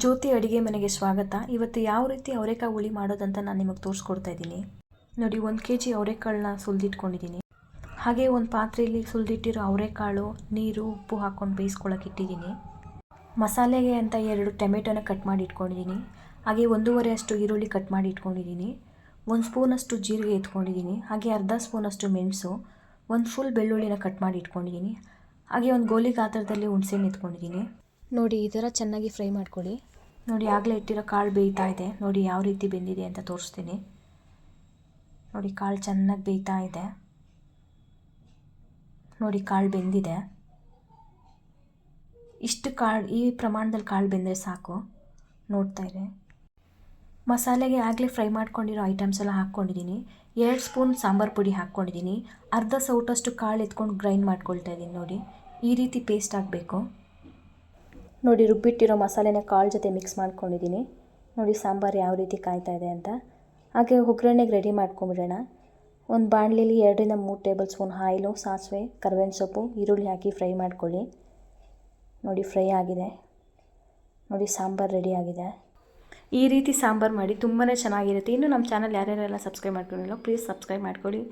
ಜ್ಯೋತಿ ಅಡುಗೆ ಮನೆಗೆ ಸ್ವಾಗತ. ಇವತ್ತು ಯಾವ ರೀತಿ ಅವರೆಕಾಳು ಹುಳಿ ಮಾಡೋದಂತ ನಾನು ನಿಮಗೆ ತೋರಿಸ್ಕೊಡ್ತಾ ಇದ್ದೀನಿ. ನೋಡಿ, 1 kg ಅವರೆಕಾಳನ್ನ ಸುಲಿದಿಟ್ಕೊಂಡಿದ್ದೀನಿ. ಹಾಗೆ ಒಂದು ಪಾತ್ರೆಯಲ್ಲಿ ಸುಲಿದಿಟ್ಟಿರೋ ಅವರೆಕಾಳು, ನೀರು, ಉಪ್ಪು ಹಾಕ್ಕೊಂಡು ಬೇಯಿಸ್ಕೊಳ್ಳೋಕೆ ಇಟ್ಟಿದ್ದೀನಿ. ಮಸಾಲೆಗೆ ಅಂತ 2 ಟೊಮೆಟೊನ ಕಟ್ ಮಾಡಿ ಇಟ್ಕೊಂಡಿದ್ದೀನಿ. ಹಾಗೆ 1.5 ಅಷ್ಟು ಈರುಳ್ಳಿ ಕಟ್ ಮಾಡಿ ಇಟ್ಕೊಂಡಿದ್ದೀನಿ. 1 ಸ್ಪೂನಷ್ಟು ಜೀರಿಗೆ ಎತ್ಕೊಂಡಿದ್ದೀನಿ. ಹಾಗೆ ಅರ್ಧ ಸ್ಪೂನಷ್ಟು ಮೆಣಸು, 1 ಫುಲ್ ಬೆಳ್ಳುಳ್ಳಿನ ಕಟ್ ಮಾಡಿ ಇಟ್ಕೊಂಡಿದ್ದೀನಿ. ಹಾಗೆ ಒಂದು ಗೋಲಿ ಗಾತ್ರದಲ್ಲಿ ಹುಣಸೆಹಣ್ಣು ಎತ್ಕೊಂಡಿದ್ದೀನಿ. ನೋಡಿ, ಈ ಥರ ಚೆನ್ನಾಗಿ ಫ್ರೈ ಮಾಡ್ಕೊಳ್ಳಿ. ನೋಡಿ, ಆಗಲೇ ಇಟ್ಟಿರೋ ಕಾಳು ಬೇಯ್ತಾ ಇದೆ. ನೋಡಿ ಯಾವ ರೀತಿ ಬೆಂದಿದೆ ಅಂತ ತೋರಿಸ್ತೀನಿ. ನೋಡಿ, ಕಾಳು ಚೆನ್ನಾಗಿ ಬೇಯ್ತಾ ಇದೆ. ನೋಡಿ, ಕಾಳು ಬೆಂದಿದೆ. ಇಷ್ಟು ಕಾಳು, ಈ ಪ್ರಮಾಣದಲ್ಲಿ ಕಾಳು ಬೆಂದರೆ ಸಾಕು. ನೋಡ್ತಾ ಇದೆ. ಮಸಾಲೆಗೆ ಆಗಲೇ ಫ್ರೈ ಮಾಡ್ಕೊಂಡಿರೋ ಐಟಮ್ಸ್ ಎಲ್ಲ ಹಾಕ್ಕೊಂಡಿದ್ದೀನಿ. 2 ಸ್ಪೂನ್ ಸಾಂಬಾರು ಪುಡಿ ಹಾಕ್ಕೊಂಡಿದ್ದೀನಿ. ಅರ್ಧ ಸೌಟಷ್ಟು ಕಾಳು ಎತ್ಕೊಂಡು ಗ್ರೈಂಡ್ ಮಾಡ್ಕೊಳ್ತಾ ಇದ್ದೀನಿ. ನೋಡಿ, ಈ ರೀತಿ ಪೇಸ್ಟ್ ಆಗಬೇಕು. ನೋಡಿ, ರುಬ್ಬಿಟ್ಟಿರೋ ಮಸಾಲೆನ ಕಾಳು ಜೊತೆ ಮಿಕ್ಸ್ ಮಾಡ್ಕೊಂಡಿದ್ದೀನಿ. ನೋಡಿ, ಸಾಂಬಾರು ಯಾವ ರೀತಿ ಕಾಯ್ತಾ ಇದೆ ಅಂತ. ಹಾಗೆ ಒಗ್ಗರಣೆಗೆ ರೆಡಿ ಮಾಡ್ಕೊಂಬಿಡೋಣ. ಒಂದು ಬಾಣಲೆಯಲ್ಲಿ 2 ರಿಂದ 3 ಟೇಬಲ್ ಸ್ಪೂನ್ ಆಯಿಲು, ಸಾಸಿವೆ, ಕರಿಬೇವಿನ ಸೊಪ್ಪು, ಈರುಳ್ಳಿ ಹಾಕಿ ಫ್ರೈ ಮಾಡ್ಕೊಳ್ಳಿ. ನೋಡಿ, ಫ್ರೈ ಆಗಿದೆ. ನೋಡಿ, ಸಾಂಬಾರು ರೆಡಿ ಆಗಿದೆ. ಈ ರೀತಿ ಸಾಂಬಾರು ಮಾಡಿ ತುಂಬಾ ಚೆನ್ನಾಗಿರುತ್ತೆ. ಇನ್ನು ನಮ್ಮ ಚಾನಲ್ ಯಾರ್ಯಾರೆಲ್ಲ ಸಬ್ಸ್ಕ್ರೈಬ್ ಮಾಡ್ಕೊಂಡಿಲ್ಲ, ಪ್ಲೀಸ್ ಸಬ್ಸ್ಕ್ರೈಬ್ ಮಾಡ್ಕೊಳ್ಳಿ.